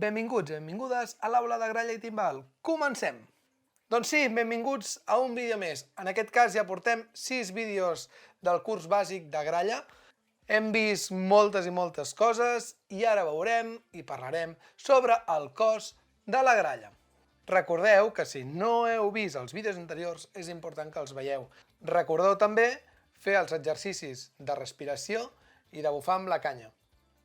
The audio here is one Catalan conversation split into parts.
Benvinguts i benvingudes a l'aula de gralla i timbal. Comencem! Doncs sí, benvinguts a un vídeo més. En aquest cas ja portem 6 vídeos del curs bàsic de gralla. Hem vist moltes i moltes coses i ara veurem i parlarem sobre el cos de la gralla. Recordeu que si no heu vist els vídeos anteriors és important que els veieu. Recordeu també fer els exercicis de respiració i de bufar amb la canya.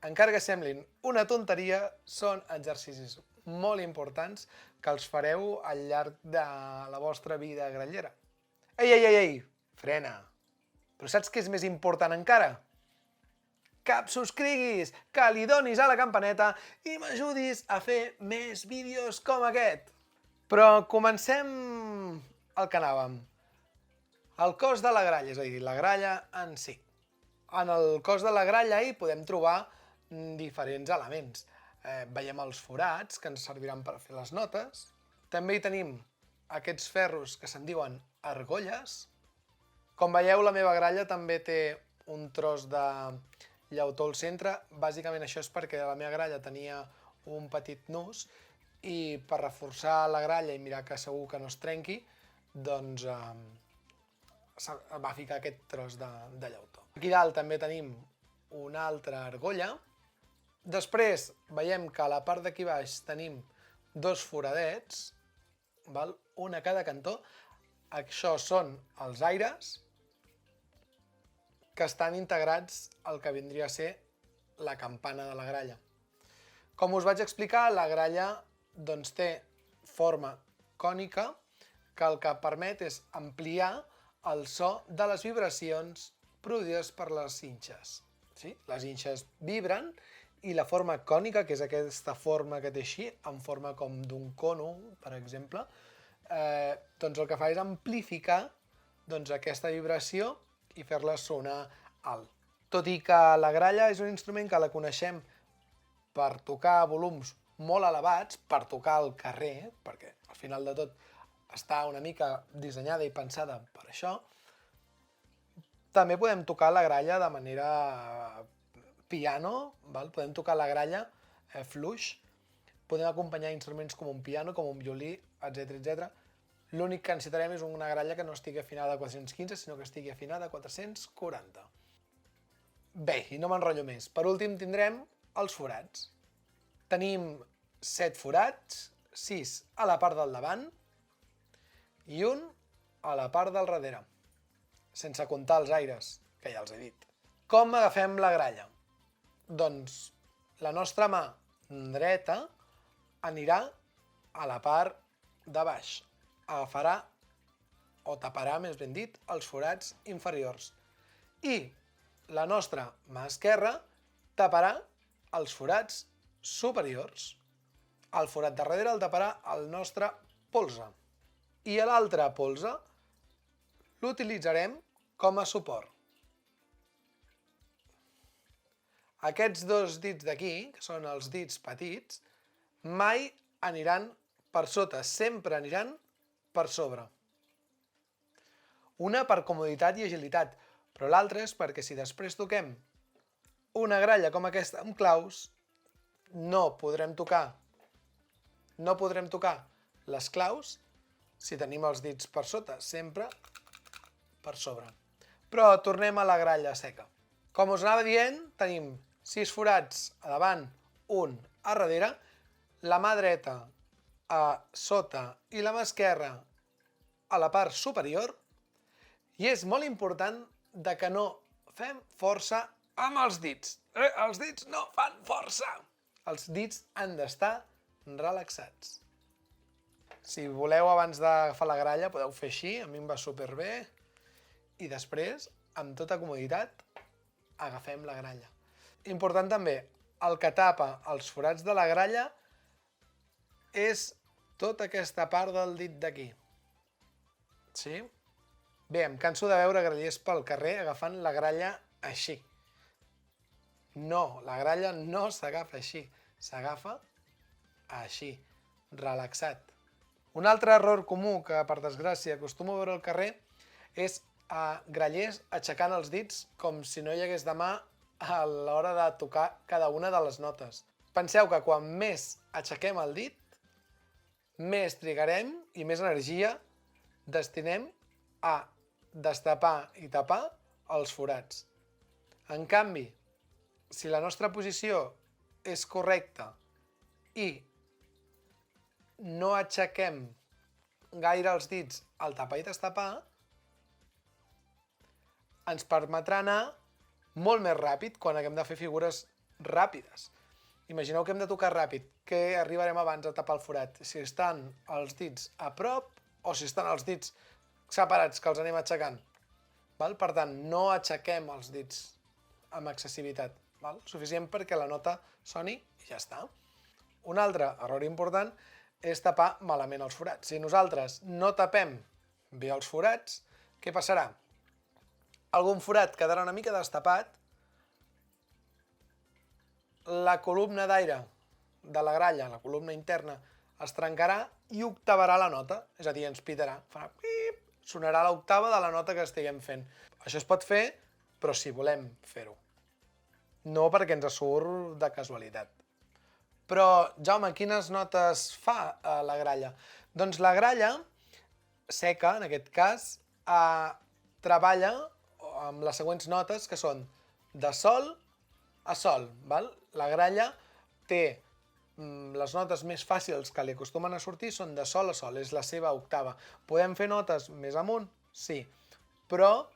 Encara que semblin una tonteria, són exercicis molt importants que els fareu al llarg de la vostra vida grallera. Ei! Frena! Però saps què és més important encara? Que et subscriguis, que li donis a la campaneta i m'ajudis a fer més vídeos com aquest. Però comencem el que anàvem. El cos de la gralla, és a dir, la gralla en si. En el cos de la gralla hi podem trobar diferents elements. Veiem els forats, que ens serviran per fer les notes. També hi tenim aquests ferros que se'n diuen argolles. Com veieu, la meva gralla també té un tros de llautó al centre. Bàsicament això és perquè la meva gralla tenia un petit nus i per reforçar la gralla i mirar que segur que no es trenqui, doncs va ficar aquest tros de llautó. Aquí dalt també tenim una altra argolla. Després veiem que a la part d'aquí baix tenim dos foradets, un a cada cantó. Això són els aires que estan integrats al que vindria a ser la campana de la gralla. Com us vaig explicar, la gralla doncs, té forma cònica que el que permet és ampliar el so de les vibracions produïdes per les inxes. Sí? Les inxes vibren i la forma cònica, que és aquesta forma que té així, en forma com d'un cono, per exemple, doncs el que fa és amplificar aquesta vibració i fer-la sonar alt. Tot i que la gralla és un instrument que la coneixem per tocar volums molt elevats, per tocar al carrer, perquè al final de tot està una mica dissenyada i pensada per això, també podem tocar la gralla de manera piano, podem tocar la gralla fluix, podem acompanyar instruments com un piano, com un violí, etc. L'únic que necessitarem és una gralla que no estigui afinada a 415, sinó que estigui afinada a 440. Bé, i no m'enrotllo més. Per últim tindrem els forats. Tenim 7 forats, 6 a la part del davant i un a la part del darrere, sense comptar els aires, que ja els he dit. Com agafem la gralla? Doncs la nostra mà dreta anirà a la part de baix. Agafarà, o taparà, més ben dit, els forats inferiors. I la nostra mà esquerra taparà els forats superiors. El forat de darrere el taparà el nostre polze. I l'altre polze l'utilitzarem com a suport. Aquests dos dits d'aquí, que són els dits petits, mai aniran per sota, sempre aniran per sobre. Una per comoditat i agilitat, però l'altra és perquè si després toquem una gralla com aquesta amb claus, no podrem tocar les claus si tenim els dits per sota, sempre per sobre. Però tornem a la gralla seca. Com us anava dient, tenim 6 forats a davant, un a darrere, la mà dreta a sota i la mà esquerra a la part superior, i és molt important que no fem força amb els dits. Els dits no fan força! Els dits han d'estar relaxats. Si voleu abans d'agafar la gralla podeu fer així, a mi em va superbé, i després, amb tota comoditat, agafem la gralla. Important també, el que tapa els forats de la gralla és tota aquesta part del dit d'aquí. Sí? Bé, em canso de veure grallers pel carrer agafant la gralla així. No, la gralla no s'agafa així, s'agafa així, relaxat. Un altre error comú que, per desgràcia, acostumo a veure al carrer és grallers aixecant els dits com si no hi hagués demà a l'hora de tocar cada una de les notes. Penseu que quan més aixequem el dit, més trigarem i més energia destinem a destapar i tapar els forats. En canvi, si la nostra posició és correcta i no aixequem gaire els dits al tapar i destapar, ens permetrà anar molt més ràpid quan haguem de fer figures ràpides. Imagineu que hem de tocar ràpid. Què arribarem abans a tapar el forat? Si estan els dits a prop o si estan els dits separats, que els anem aixecant. Per tant, no aixequem els dits amb excessivitat. Suficient perquè la nota soni i ja està. Un altre error important és tapar malament els forats. Si nosaltres no tapem bé els forats, què passarà? Algun forat quedarà una mica destapat, la columna d'aire de la gralla, la columna interna, es trencarà i octavarà la nota, és a dir, ens pitarà. Farà pip, sonarà l'octava de la nota que estiguem fent. Això es pot fer, però si volem fer-ho. No perquè ens surt de casualitat. Però, Jaume, quines notes fa la gralla? Doncs la gralla seca, en aquest cas, treballa amb les següents notes, que són de sol a sol. La gralla té les notes més fàcils que li acostumen a sortir són de sol a sol, és la seva octava. Podem fer notes més amunt? Sí, però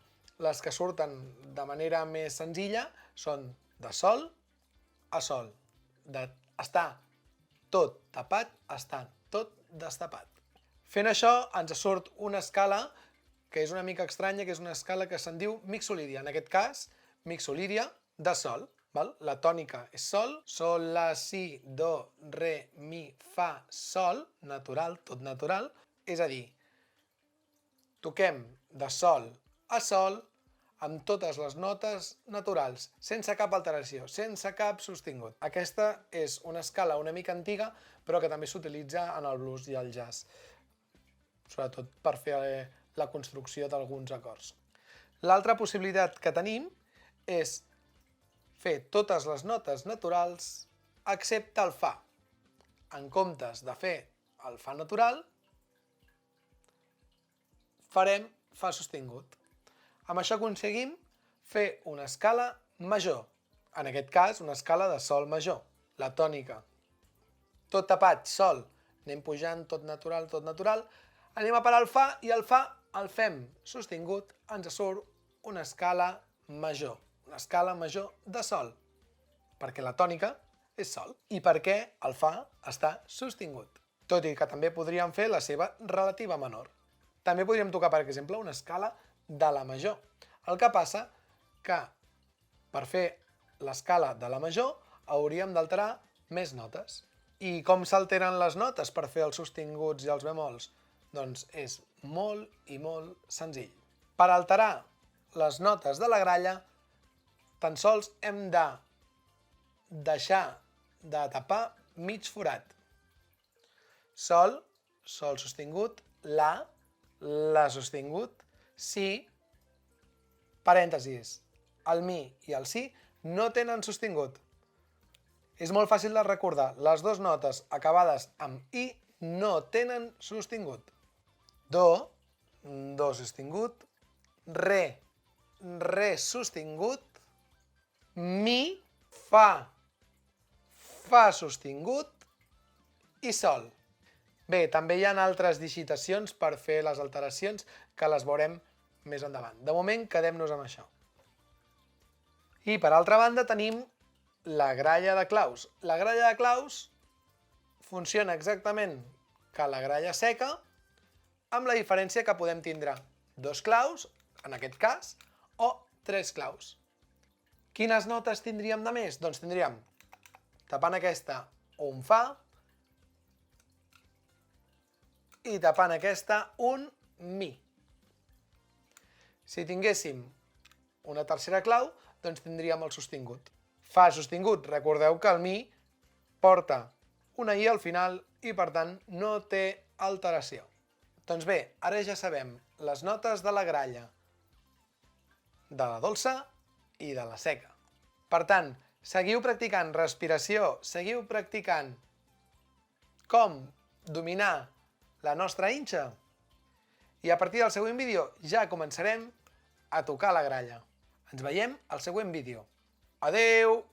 les que surten de manera més senzilla són de sol a sol, d'estar tot tapat a estar tot destapat. Fent això ens surt una escala que és una mica estranya, que és una escala que se'n diu mixolídia. En aquest cas, mixolídia de sol. La tònica és sol, sol, la, si, do, re, mi, fa, sol, natural, tot natural. És a dir, toquem de sol a sol amb totes les notes naturals, sense cap alteració, sense cap sostingut. Aquesta és una escala una mica antiga, però que també s'utilitza en el blues i el jazz, sobretot per fer la construcció d'alguns acords. L'altra possibilitat que tenim és fer totes les notes naturals excepte el fa. En comptes de fer el fa natural, farem fa sostingut. Amb això aconseguim fer una escala major, en aquest cas una escala de sol major, la tònica. Tot tapat, sol, anem pujant, tot natural, anem a parar el fa i el fa el fem sostingut, ens surt una escala major de sol, perquè la tònica és sol i perquè el fa està sostingut, tot i que també podríem fer la seva relativa menor. També podríem tocar, per exemple, una escala de la major. El que passa que per fer l'escala de la major hauríem d'alterar més notes. I com s'alteren les notes per fer els sostinguts i els bemols? Doncs és molt i molt senzill. Per alterar les notes de la gralla, tan sols hem de deixar de tapar mig forat. Sol, sol sostingut, la sostingut, si, parèntesis, el mi i el si no tenen sostingut. És molt fàcil de recordar, les dues notes acabades amb i no tenen sostingut. Do, do sostingut, re, re sostingut, mi, fa, fa sostingut i sol. Bé, també hi ha altres digitacions per fer les alteracions que les veurem més endavant. De moment, quedem-nos amb això. I per altra banda tenim la gralla de claus. La gralla de claus funciona exactament que la gralla seca, amb la diferència que podem tindre dos claus, en aquest cas, o tres claus. Quines notes tindríem de més? Doncs tindríem, tapant aquesta, un fa, i tapant aquesta, un mi. Si tinguéssim una tercera clau, doncs tindríem el sostingut. Fa sostingut, recordeu que el mi porta una i al final i per tant no té alteració. Doncs bé, ara ja sabem les notes de la gralla, de la dolça i de la seca. Per tant, seguiu practicant respiració, seguiu practicant com dominar la nostra inxa i a partir del següent vídeo ja començarem a tocar la gralla. Ens veiem al següent vídeo. Adeu!